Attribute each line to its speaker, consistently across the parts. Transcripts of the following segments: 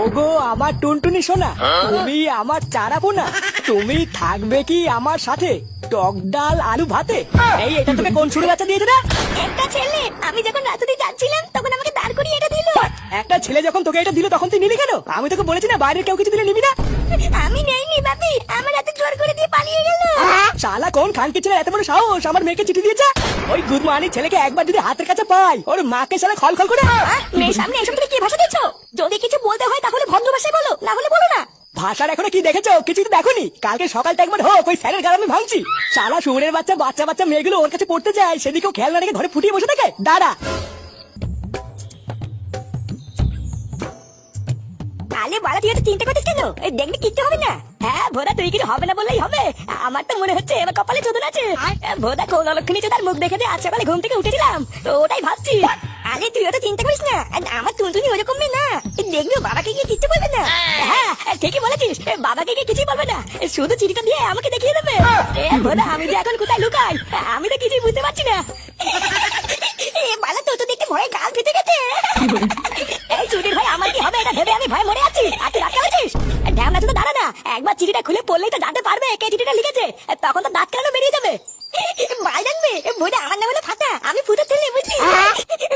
Speaker 1: ওগো আমার টুনটুনি সোনা, তুমি আমার চারা পোনা, তুমি থাকবে কি আমার সাথে টক ডাল আলু ভাতে? এই এটা তোকে কোন ছুড়ে বাচ্চা দিয়েছে না?
Speaker 2: একটা ছেলে আমি যখন রাস্তাতে যাচ্ছিলাম তখন আমাকে দাঁড় করিয়ে এটা দিল।
Speaker 1: একটা ছেলে যখন তোকে এটা দিল তখন তুই নিলি কেন? আমি তোকে বলেছি না বাইরের কেউ কিছু দিলে নিবি না।
Speaker 2: আমি নেইনি বাপি, আমার হাতে জোর করে দিয়ে পালিয়ে গেল।
Speaker 1: শালা কোন খানকে ছেলে এত বড় সাহস আমার মেয়েকে চিঠি দিয়েছে? ওই গুদমানি ছেলেকে একবার যদি হাতের কাছে পাই ওর মাকে শালা খল খল করে।
Speaker 2: মেয়ের সামনে এসব তুমি কি ভাষা দিচ্ছ? যদি কিছু বলতে হয় তাহলে ভদ্র ভাষায় বলো, না হলে বলো না।
Speaker 1: ভাষার এখনো কি দেখেছো? কিছু তো দেখোনি। কালকে সকালটা একবার হোক ওই স্যারের গাড়ি আমি ভাঙছি। শালা শুয়োরের বাচ্চা বাচ্চা বাচ্চা মেয়েগুলো ওর কাছে পড়তে যায়, সেদিকেও খেয়াল না রেখে ঘরে ফুটিয়ে বসে থাকে। দাঁড়া
Speaker 2: আলে বাড়া, তুই তো চিন্তা করছিস কেন? দেখবি কিচ্ছু হবে না। হ্যাঁ ভোদা, তুই কিছু হবে না বললেই হবে। আমার তো মনে হচ্ছে এবার কপালে চোদন আছে। ভোদা কোন অলক্ষণী তার মুখ দেখে আজ সকালে ঘুম থেকে উঠেছিলাম তো ওটাই ভাবছি। আরে তুই তো চিন্তা করিস না, আমার টুনটুনি ওরকম মেয়ে না। দেখবি বাবাকে গিয়ে কিচ্ছু বলবে না। হ্যাঁ ঠিকই বলেছিস, বাবাকে গিয়ে কিছুই বলবে না, শুধু চিঠিটা দিয়ে আমাকে দেখিয়ে দেবে। ভোদা আমি যে এখন কোথায় লুকাই আমি তো কিছুই বুঝতে পারছি না। বালা তো দেখতে ভয়ে গাল ফেটে গেছে। এই চুরির ভাই আমার কি হবে এটা ভেবে আমি ভয় মরে আছি। আর তুই রাখতে পারছিস? ঢ্যামনা শুধু দাঁড়া না, একবার চিঠিটা খুলে পড়লেই তো জানতে পারবে কে চিঠিটা লিখেছে। তখন তো দাঁত কেন বেরিয়ে যাবে। ভাই জানবে বইটা আমার নাম হলো ফাটা, আমি ফুটো ছেলে বুঝলি।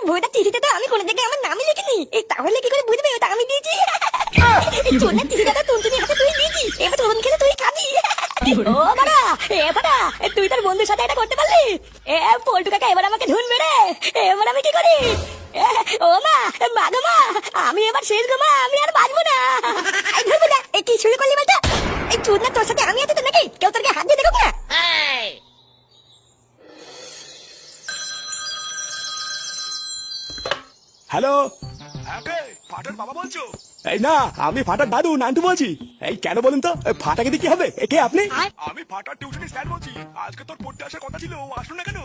Speaker 2: বইটা চিঠিতে তো আমি কোনো জায়গায় আমার নামই লিখিনি, তাহলে কি করে বুঝবে ওটা আমি দিয়েছি? চোরের চিঠিটা তো টুনটুনির হাতে তুই দিয়েছি, এবার তোর খেলে তুই খাবি। ও বাড়া, এ ফাটা, তুই তোর বন্ধুর সাথে এটা করতে পারলি? পল্টু কাকা এবার আমাকে ঢুন মেরে, এবার আমি কি করি? ও মা, মা গো মা, আমি এবার শেষ গো মা, আমি আর বাঁচবো না। এই ধরবো না, কি শুরু করলি বলতো? এই চুদ না তোর সাথে আমি আছি তো নাকি? কেউ তোর হাত দিয়ে দেখুক না।
Speaker 1: হ্যালো।
Speaker 3: ফাটার বাবা বলছো?
Speaker 1: এই না, আমি ফাটার দাদু নান্টু বলছি। এই কেন বলুন তো, ফাটাকে দিয়ে কি হবে? কে আপনি?
Speaker 3: আমি ফাটার টিউশনি স্যার বলছি। আজকে তোর পড়তে আসার কথা ছিল, আসলো না কেন?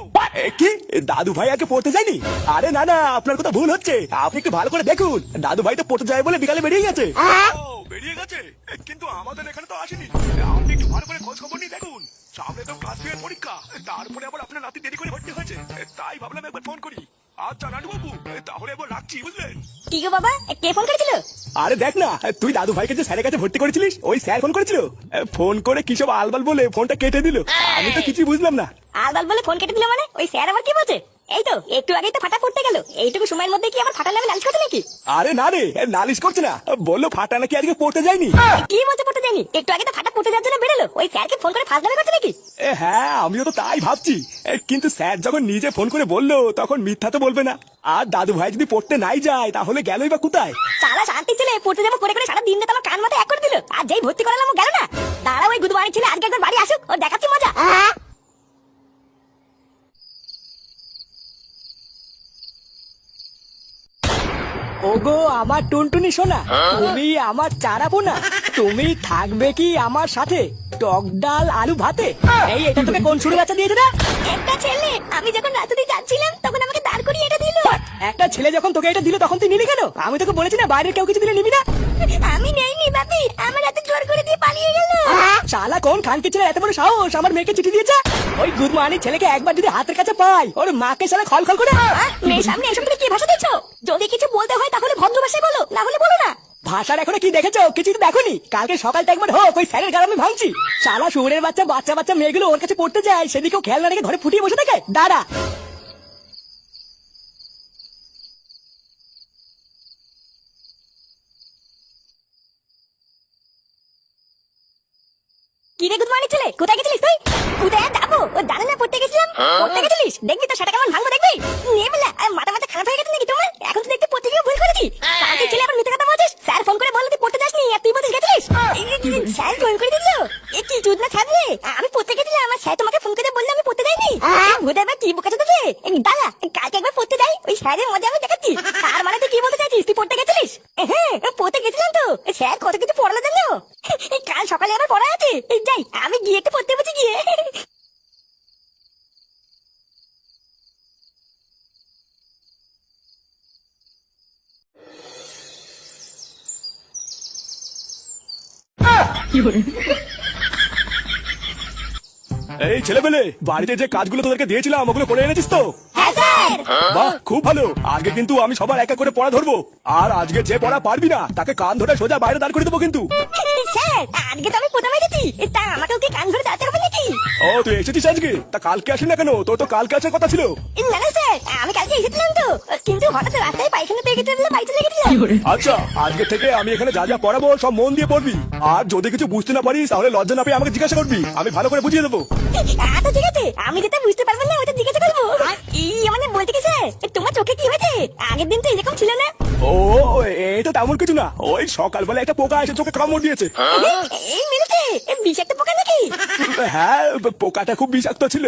Speaker 1: কি দাদু ভাই আজকে পড়তে যায়নি? আরে না না, আপনার কথা ভুল হচ্ছে। আপনি একটু ভালো করে দেখুন, দাদু ভাই তো পড়তে যায় বলে বিকালে বেরিয়ে গেছে।
Speaker 3: ও বেরিয়ে গেছে, কিন্তু আমাদের এখানে তো আসেনি। আপনি একটু ভালো করে খোঁজ খবর নিয়ে দেখুন। সামনে তো ক্লাস 2 এর পরীক্ষা, তারপরে আবার আপনার নাতি দেরি করে ভর্তি হয়েছে, তাই ভাবলাম একবার ফোন করি। আচ্ছা নাটু বাবু, তাহলে এবার রাখছি, বুঝলেন?
Speaker 2: কি গো বাবা, কে ফোন করেছিল?
Speaker 1: আরে দেখ না, তুই দাদু ভাইকে যে স্যারের কাছে ভর্তি করেছিলিস ওই স্যার ফোন করেছিল। ফোন করে কি সব আলবাল বলে ফোনটা কেটে দিল। আমি তো কিছুই বুঝলাম না।
Speaker 2: আলবাল বলে ফোন কেটে দিল মানে? ওই স্যার আবার কি বলছে? এই তো একটু আগেই তো ফাটা পড়তে গেল, এইটুকু সময়ের মধ্যে কি আবার ফাটার নামে নালিশ করছে নাকি?
Speaker 1: আরে না রে, নালিশ করছে না, বললো ফাটা নাকি আজকে পড়তে যায়নি।
Speaker 2: কি বলছে পড়তে যায়নি? একটু আগে তো ফাটা পড়তে যাওয়ার জন্য বেরোলো, ওই স্যারকে ফোন করে ফাঁস নামে করছে নাকি?
Speaker 1: হ্যাঁ আমিও তো তাই ভাবছি, কিন্তু স্যার যখন নিজে ফোন করে বললো তখন মিথ্যা তো বলবে না। আর দাদু ভাই যদি পড়তে নাই যায় তাহলে গেলই বা কোথায়?
Speaker 2: সারা শান্তি ছেলে পড়তে যাবো করে করে সারা দিন আমার কান মাথায় এক করে দিল, আর যেই ভর্তি করালাম ও গেল না। দাঁড়া, ওই গুদু বাড়ি ছেলে আজকে একবার বাড়ি আসুক, ও দেখাচ্ছি মজা।
Speaker 1: ওগো আমার টুনটুনি সোনা, তুমি আমার চারা পোনা, তুমি থাকবে কি আমার সাথে টক ডাল আলু ভাতে? এই এটা তোকে কোন ছুড়ে বাচ্চা দিয়েছে না?
Speaker 2: একটা ছেলে আমি যখন রাস্তাতে যাচ্ছিলাম তখন আমাকে দাঁড় করিয়ে এটা দিল।
Speaker 1: একটা ছেলে যখন তোকে এটা দিল তখন তুই নিলি কেন? আমি তোকে বলেছি না বাইরের কেউ কিছু দিলে নিবি না।
Speaker 2: আমি নেইনি বাপি, আমার হাতে জোর করে দিয়ে পালিয়ে গেল।
Speaker 1: শালা কোন খানকে ছেলে এত বড় সাহস আমার মেয়েকে চিঠি দিয়েছে? ওই গুদমানি ছেলেকে একবার যদি হাতের কাছে পাই ওর মাকে শালা খল খল করে।
Speaker 2: মেয়ের সামনে এসব তুমি কি ভাষা দিচ্ছ? যদি কিছু বলতে হয় তাহলে ভদ্র ভাষায় বলো, না হলে বলো না।
Speaker 1: ভাষার এখনো কি দেখেছো? কিছু তো দেখোনি। কালকে সকালটা একবার হোক ওই স্যারের গাড়ি আমি ভাঙছি। শালা শুয়োরের বাচ্চা বাচ্চা বাচ্চা মেয়েগুলো ওর কাছে পড়তে যায়, সেদিকেও খেয়াল না রেখে ঘরে ফুটিয়ে বসে থাকে। দাঁড়া
Speaker 2: কি রে গুদমানি ছেলে, কোথায় গেছিলিস তুই? কোথায় যাবো, ও জানে না পড়তে গেছিলাম। পড়তে গেছিলিস, দেখবি তো সেটা কেমন ভাঙবো দেখবি। নিয়ে বলে মাথা মাথা খারাপ হয়ে গেছে নাকি তোমার? এখন তো দেখতে পড়তে গিয়ে ভুল করেছি। কালকে ছেলে আবার মিথ্যে কথা বলছিস। স্যার ফোন করে বললো তুই পড়তে যাসনি আর তুই বলছিস গেছিলিস। স্যার ফোন করে দিল, এ কি চুদ না ছাড়লে? আমি পড়তে গেছিলাম, আমার স্যার তোমাকে ফোন করে বললো আমি পড়তে যাইনি। ভুদা এবার কি বোকা চোদা রে। দাঁড়া, কালকে একবার পড়তে যাই, ওই স্যারের মজা আমি দেখাচ্ছি। তার মানে তুই কি বলতে চাইছিস তুই পড়তে গেছিলিস? হ্যাঁ পড়তে গেছিলাম তো, স্যার কত কিছু পড়ালো জানো। কাল সকালে আবার পড়া আছে, যাই আমি গিয়ে একটু পড়তে বসে গিয়ে।
Speaker 1: এই ছেলেবেলে বাড়িতে যে কাজগুলো তোদেরকে দিয়েছিলাম ওগুলো করে এনেছিস তো?
Speaker 2: হ্যাঁ স্যার। স্যার।
Speaker 3: বাহ, খুব ভালো। আগে কিন্তু আমি সবার এক এক করে পড়া ধরবো, আর আজকে যে পড়া পারবি না তাকে কান ধরে সোজা বাইরে দাঁড় করে দেবো কিন্তু।
Speaker 2: স্যার আজকে তো আমি প্রথমে এসেছি, তা আমাকেও কি কান ধরে দাঁড়াতে হবে নাকি?
Speaker 3: ও, তুই এসেছিস আজকে? তা কালকে আসিস না কেন? তোর তো কালকে আসার কথা ছিল।
Speaker 2: না না স্যার, আমি কালকে এসেছিলাম তো, কিন্তু হঠাৎ রাস্তায় পায়খানা পেয়ে গেছে বলে বাড়িতে লেগে গেছিলাম।
Speaker 3: আচ্ছা, আজকে থেকে আমি এখানে যা যা পড়াবো সব মন দিয়ে পড়বি, আর যদি কিছু বুঝতে না পারিস তাহলে লজ্জা না পেয়ে আমাকে জিজ্ঞাসা করবি, আমি ভালো করে বুঝিয়ে দেবো।
Speaker 2: আচ্ছা ঠিক আছে, আমি যেটা বুঝতে পারবো না ওটা জিজ্ঞাসা করবো। মানে বলতে কি স্যার, তোমার চোখে কি হয়েছে? আগের দিন তো এরকম ছিল না।
Speaker 3: ও, এটা তেমন কিছু না, ওই সকালবেলা একটা পোকা এসে চোখে কামড় দিয়েছে।
Speaker 2: এই মেরেছে, বিষাক্ত পোকা নাকি?
Speaker 3: হ্যাঁ, পোকাটা খুব বিষাক্ত ছিল।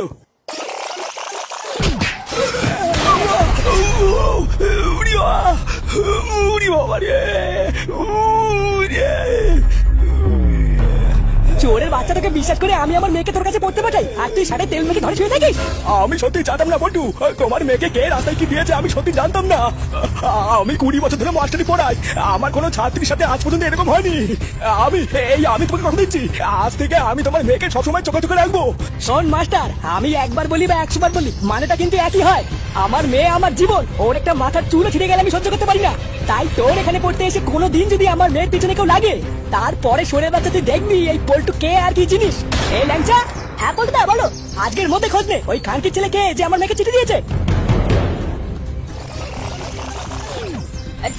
Speaker 1: চোরের বাচ্চাটাকে বিশ্বাস করে আমি আমার মেয়েকে তোর কাছে পড়তে পাঠাই, আর তুই সাথে তেল মেখে ধরে শুয়ে থাকিস?
Speaker 3: আমি সত্যি জানতাম না বটু, তোমার মেয়েকে কে রাস্তায় কি দিয়েছে আমি সত্যি জানতাম না। আমি 20 বছর ধরে মাস্টারি পড়াই, আমার কোনো ছাত্রীর সাথে আজ পর্যন্ত এরকম হয়নি। আমি তোমাকে কথা দিচ্ছি, আজ থেকে আমি তোমার মেয়েকে সবসময় চোখে চোখে রাখবো।
Speaker 1: শোন মাস্টার, আমি একবার বলি বা 100 বার বলি, মানেটা কিন্তু একই হয়। আমার মেয়ে আমার জীবন, ওর একটা মাথার চুলও ছিঁড়ে গেলে আমি সহ্য করতে পারি না। তাই তোর এখানে পড়তে এসে কোনোদিন যদি আমার মেয়ের পিছনে কেউ লাগে, তারপরে সরে বাচ্চা তুই দেখবি এই পল্টু কে আর কি জিনিস। এই ল্যাংচা, হ্যাঁ পল্টুদা বলো, আজকের মধ্যে খোঁজ নে ওই খানকির ছেলে কে যে আমার মেয়েকে চিঠি দিয়েছে।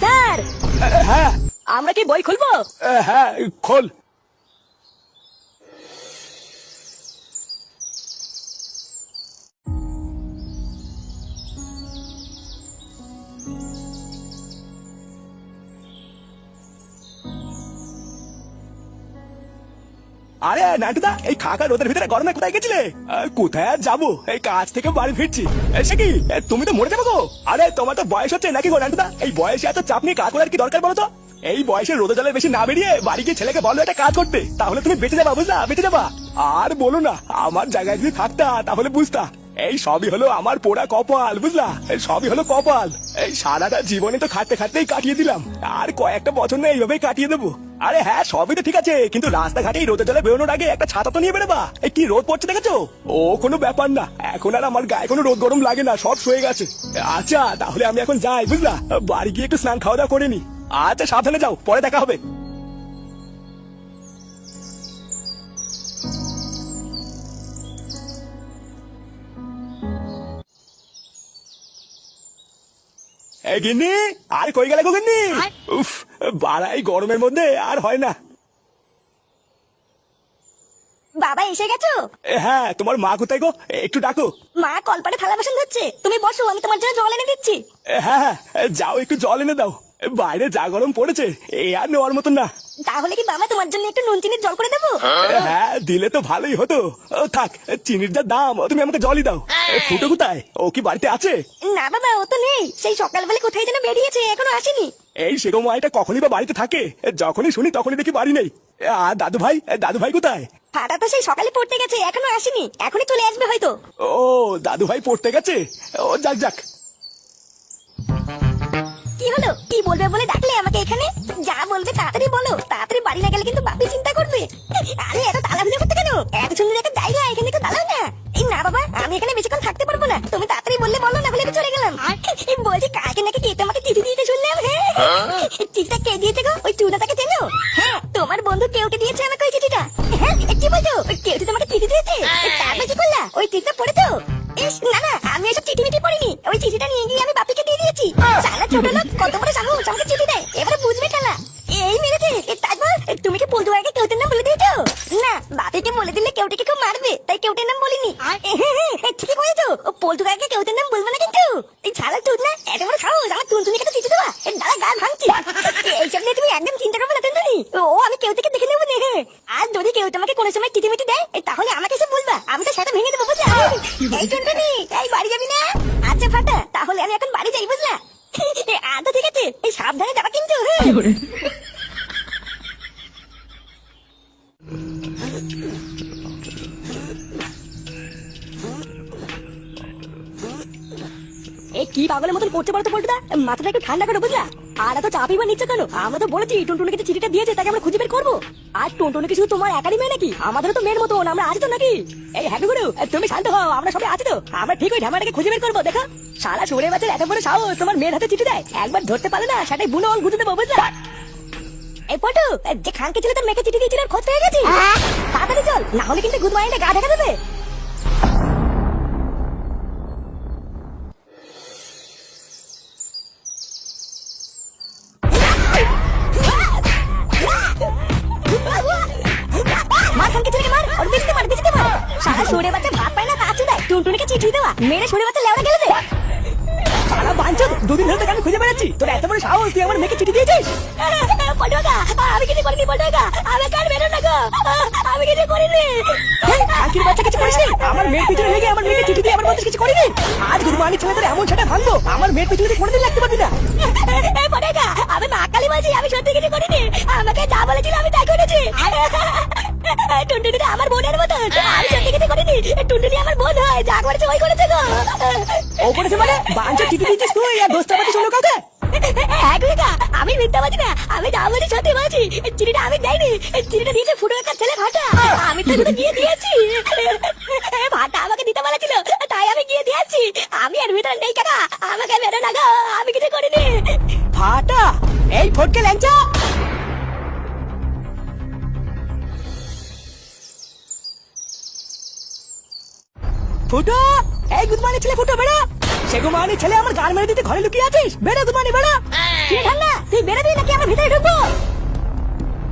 Speaker 2: স্যার
Speaker 3: হ্যাঁ
Speaker 1: আমরা কি বই খুলবো?
Speaker 3: হ্যাঁ, খোল। আরে নাটুদা, এই খাকা রোদের ভিতরে গরমে কোথায় গেছিলে? কোথায় আর যাবো, এই কাজ থেকে বাড়ি ফিরছি। সে কি, তুমি তো মরে যাবো গো? আরে তোমার তো বয়স হচ্ছে নাকি গো নাটুদা? এই বয়সে এত চাপ নিয়ে কাজ করার কি দরকার বলো তো? এই বয়সে রোদে জলে বেশি না বেরিয়ে বাড়ি গিয়ে ছেলেকে বলো একটা কাজ করতে, তাহলে তুমি বেঁচে যাবা, বুঝলা? বেঁচে যাবা। আর বলো না, আমার জায়গায় যদি থাকতা তাহলে বুঝতা এই সবই হলো আমার পোড়া কপাল, বুঝলা? এই সবই হলো কপাল। এই সারাটা জীবনে তো খাটতে খাটতেই কাটিয়ে দিলাম, আর কয়েকটা বছর না এইভাবেই কাটিয়ে দেবো। আরে হ্যাঁ, সবই তো ঠিক আছে, কিন্তু রাস্তাঘাটে এই রোদে জলে বেরোনোর আগে একটা ছাতা তো নিয়ে বেরোবা। এই কি রোদ পড়ছে দেখেছো? ও কোনো ব্যাপার না, এখন আর আমার গায়ে কোনো রোদ গরম লাগে না, সব সয়ে গেছে। আচ্ছা তাহলে আমি এখন যাই, বুঝলা? বাড়ি গিয়ে একটু স্নান খাওয়া দাওয়া করে নি। আচ্ছা সাবধানে যাও, পরে দেখা হবে। এই গিন্নি, আর কই গেলে গো গিন্নি? উফ, বাড়াই গরমের মধ্যে আর হয় না।
Speaker 2: বাবা এসে গেছো?
Speaker 3: হ্যাঁ, তোমার মা কোথায় গো? একটু ডাকো।
Speaker 2: মা কলপারে থালা বাসন ধুচ্ছে, তুমি বসো, আমি তোমার জন্য জল এনে দিচ্ছি।
Speaker 3: হ্যাঁ, যাও একটু জল এনে দাও, বাইরে যা গরম পড়েছে এ আর নেওয়ার মতন না।
Speaker 2: তাহলে কি বাবা তোমার জন্য একটু নুন চিনির জল করে দেবো?
Speaker 3: হ্যাঁ, দিলে তো ভালোই হতো। থাক, চিনির যা দাম, তুমি আমাকে জলই দাও। ফুটো কোথায়? ও কি বাড়িতে আছে?
Speaker 2: না বাবা, ও তো নেই, সেই সকালবেলা কোথায় যেন বেরিয়েছে, এখনো আসেনি।
Speaker 3: এই সেরকম মাইটা কখনই বা বাড়িতে থাকে? যখনই শুনি তখনই দেখি বাড়ি নেই। আর দাদু ভাই কোথায়?
Speaker 2: ফাটা তো সেই সকালে পড়তে গেছে, এখনো আসেনি, এখনই চলে আসবে হয়তো।
Speaker 3: ও, দাদু ভাই পড়তে গেছে? ও যাক যাক।
Speaker 2: কি হলো, কি বলবে বলে ডাকলে আমাকে এখানে? যা বলবে তাড়াতাড়ি বলো, তাড়াতাড়ি বাড়ি না গেলে কিন্তু বাপি চিন্তা করবে। আরে এত তাড়াহুড়ো করতে কেন? এত সুন্দর একটা জায়গা, এখানে একটু দাঁড়াও না। এই না বাবা, আমি এখানে বেশিক্ষণ থাকতে পারবো না, তুমি তাড়াতাড়ি বললে বলো, না হলে আমি চলে গেলাম। বলছি কাকে নাকি কে তোমাকে চিঠি দিতে শুনলাম? হ্যাঁ, চিঠিটা কে দিয়েছে গো? ওই টুনাটাকে চেনো? হ্যাঁ, তোমার বন্ধু কেউকে দিয়েছে আমাকে ওই চিঠিটা। হ্যাঁ, কি বলছো? কেউ তোমাকে চিঠি দিয়েছে? তারপর কি করলা? ওই চিঠিটা পড়েছো? ইস না না, আমি এসব চিঠি মিঠি পড়িনি, ওই চিঠিটা নিয়ে গিয়ে আমি বাপিকে দিয়ে দিয়েছি। শালা ছোট লোক, কত বড় সাহস আমাকে চিঠি দেয়, এবারে বুঝবে খেলা। এই মেরেছে। তারপর তুমি কি পল্টুয়াকে কেউটের নাম বলে দিয়েছো? না, বাপিকে বলে দিলে কেউটিকে কেউ মারবে, তাই কেউটের নাম বলিনি। ঠিকই বলেছো, পল্টুয়াকে কেউটের নাম বলবো না কিন্তু। এই শালা চুদ না, এত বড় সাহস আমার টুনটুনিকে তো চিঠি দেওয়া, দাঁড়া গান ভাঙছি। এইসব নিয়ে তুমি একদম চিন্তা করবে না টুনটুনি, ও আমি কেউ থেকে দেখে নেবো না। আর যদি কেউ তোমাকে কোনো সময় চিঠি মিঠি দেয় তাহলে আমাকে এসে বলবা, আমি তো সেটা ভেঙে দেবো, বুঝলা? এই টুনটুনি, এই বাড়ি যাবি না? আচ্ছা ফাটা, তাহলে আমি এখন বাড়ি যাই, বুঝলা? আচ্ছা ঠিক আছে, এই সাবধানে যাবা কিন্তু।
Speaker 1: এ কি পাগলের মতন করতে পারো তো পল্টুদা, মাথাটা একটু ঠান্ডা করো, বুঝলা?
Speaker 2: আর এত চাপই বা নিচ্ছ কেন? আমরা তো বলেছি টুনটুনিকে যে চিঠিটা দিয়েছে তাকে আমরা খুঁজে বের করবো। আর টুনটুনি কি শুধু তোমার একারই মেয়ে নাকি? আমাদেরও তো মেয়ের মতন আমরা আছি তো নাকি? এই হ্যাপি গুরু, তুমি শান্ত হও, আমরা সবাই আছি তো। আমরা ঠিক ওই ঢামাটাকে খুঁজে বের করবো। দেখো সারা সুরে বাচ্চার এত বড় সাহস, তোমার মেয়ের হাতে চিঠি দেয়। একবার ধরতে পারলে না সেটাই বুনো গুঁজে দেবো, বুঝলা? এই পটু, যে খানকে ছিল তোর মেয়েকে চিঠি দিয়েছিল খোঁজ পেয়ে গেছি। তাড়াতাড়ি চল, না হলে কিন্তু গুড মাইন্ডে গা ঢাকা দেবে। মার খানকে ছেলেকে মার, ওর বিছতে মার, বিছতে মার। সারা সুরে বাচ্চা ভাত পায় না কাচু দেয়, টুনটুনিকে চিঠি দেওয়া মেরে সুরে বাচ্চা লেওড়া গেলে দে।
Speaker 1: সারা বাঞ্চদ, দুদিন ধরে তোকে আমি খুঁজে বেড়াচ্ছি, তোর এত বড় সাহস, তুই আমার মেয়েকে চিঠি দিয়েছিস?
Speaker 2: পটুয়াকা, আমি কিছু করিনি পটুয়াকা, আমি কার বেরো না গো, আমি কিছু করিনি।
Speaker 1: আখির বাচ্চা কিছু করিসনি? আমার মেয়ের পিছনে লেগে আমার মেয়েকে চিঠি দিয়ে আমার মধ্যে কিছু করিনি? আজ গুরবানি ছেলে তোর এমন সেটা ভাঙবো, আমার মেয়ের পিছনে তুই কোনোদিন লাগতে পারবি না।
Speaker 2: পটুয়াকা, আমি মা কালী বলছি, আমি সত্যি কিছু করিনি। আমাকে যা বলেছিল আমি তাই করেছি। টুনটুনি তো আমার বোনের মতন, আমি সত্যি কিছু করিনি। টুনটুনি আমার বোন হয়, যা করেছে ওই করেছে গো।
Speaker 1: ও করেছে মানে? বাঞ্চদ চিঠি দিয়েছিস তুই আর দোস্তাবাজি শুনলো কাউকে?
Speaker 2: হ্যাঁ গুলিকা, আমি মিথ্যা বলছি না, আমি যা বলছি সত্যি বলছি। চিঠিটা আমি দেয়নি, চিঠিটা দিয়েছে ফুটো একটা ছেলে ভাটা। আমি তো শুধু গিয়ে দিয়েছি, ভাটা আমাকে দিতে বলেছিল তাই আমি গিয়ে দিয়েছি। আমি এর ভিতরে নেই কাকা, আমাকে বেরো না গো, আমি কিছু করিনি।
Speaker 1: ফাটা, এই ফটকে ল্যাংচা। ফুটো, এই গুদমানি ছেলে ফুটো, বেড়া। সে গুমানি ছেলে আমার গান মেরে দিতে ঘরে লুকিয়ে আছিস, বেড়া গুদমানি বেড়া।
Speaker 2: কি ঠান্ডা, তুই বেরোবি নাকি আমার ভিতরে ঢুকবো?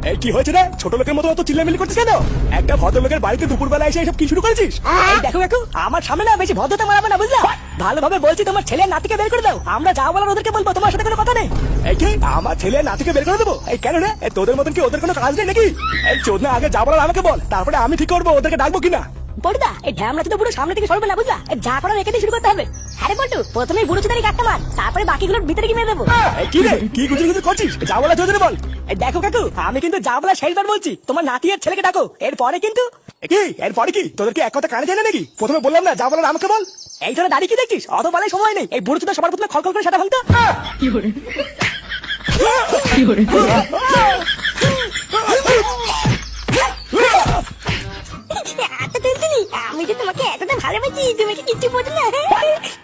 Speaker 3: এই কি হয়েছে রে? ছোট লোকের মতো অত চিল্লামিল্লি করছিস কেন? একটা ভদ্রলোকের বাড়িতে দুপুরবেলা এসে এসব কি শুরু করেছিস?
Speaker 1: এই দেখো দেখো, আমার সামনে না বেশি ভদ্রতা মারাবে না, বুঝলা? ভালোভাবে বলছি, তোমার ছেলে নাতিকে বের করে দাও, আমরা যা বলার ওদেরকে বলবো, তোমার সাথে কোনো কথা নেই।
Speaker 3: এই কি আমার ছেলে নাতিকে বের করে দেবো? এই কেন রে? এই তোদের মতন কি ওদের কোনো কাজ নেই নাকি? এই চোদনা, আগে যা বলার আমাকে বল, তারপরে আমি ঠিক করবো ওদেরকে ডাকবো কিনা।
Speaker 2: পটুদা, এই ঢ্যামড়া তো পুরো সামনে থেকে সরবে না, বুঝলা? যা করার এখানে শুরু করতে হবে। হ্যাঁ রে পটু, প্রথমে বুড়ো চুদারি কাটতে মার, তারপরে বাকিগুলোর ভিতরে কি মেরে দেবো।
Speaker 3: এই কি রে, কি গুজর গুজর করছিস? যা বলা চোদরে বল।
Speaker 1: এই দেখো কাকু, আমি কিন্তু যা বলার শেষবার বলছি, তোমার নাতি আর ছেলেকে ডাকো, এরপরে কিন্তু।
Speaker 3: কি এরপরে কি? তোদের কি এক কথা কানে যায় না নাকি? প্রথমে বললাম না, যা বলার আমাকে বল।
Speaker 1: এই তোরা দাঁড়িয়ে কি দেখছিস? অত বলার সময় নেই, এই বুড়ো চুদা সবার প্রথমে খলখল করে সেটা ভাঙতো।
Speaker 2: এত টেনশনি, আমি যে তোমাকে এতটা ভালোবাসি, তুমি কি কিচ্ছু বোঝো না?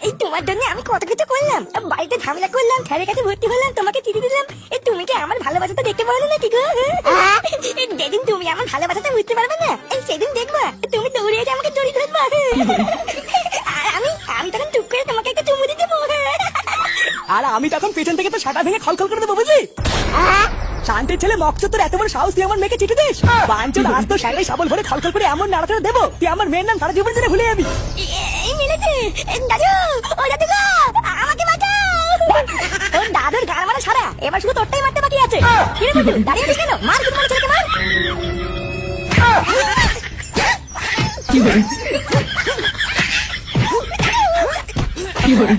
Speaker 2: এই তোমার জন্য আমি কত কিছু করলাম, বাড়িতে ঝামেলা করলাম, স্যারের কাছে ভর্তি হলাম, তোমাকে চিঠি দিলাম। এই তুমি কি আমার ভালোবাসাটা দেখতে পারো না কি গো? যেদিন তুমি আমার ভালোবাসাটা বুঝতে পারবে না, এই সেদিন দেখবা তুমি দৌড়ে এসে আমাকে জড়িয়ে ধরবা। আর আমি তখন টুক করে তোমাকে একটা চুমু দিয়ে দেবো।
Speaker 1: আর আমি তখন পেছন থেকে তো সাটা ভেঙে খলখল করে দেবো, বুঝলি? শান্তির ছেলে মকসুদ, তোর এত বড় সাহস, তুই আমার মেয়েকে চিঠি দিস? বাঞ্চদ, আজ তো শাড়ি সাবল ভরে খলখল করে এমন নাড়াচাড়া দেবো, তুই আমার মেয়ের নাম সারা জীবন ধরে ভুলে যাবি।
Speaker 2: এই মিলেছে, দাদু, ও দাদু গো, আমাকে বাঁচাও। তোর দাদুর গান মারা সারা, এবার শুধু তোরটাই মারতে বাকি আছে। কি রে বন্ধু, দাঁড়িয়ে আছিস কেন? মার গুড মনে ছেলেকে মার।
Speaker 4: কি হরে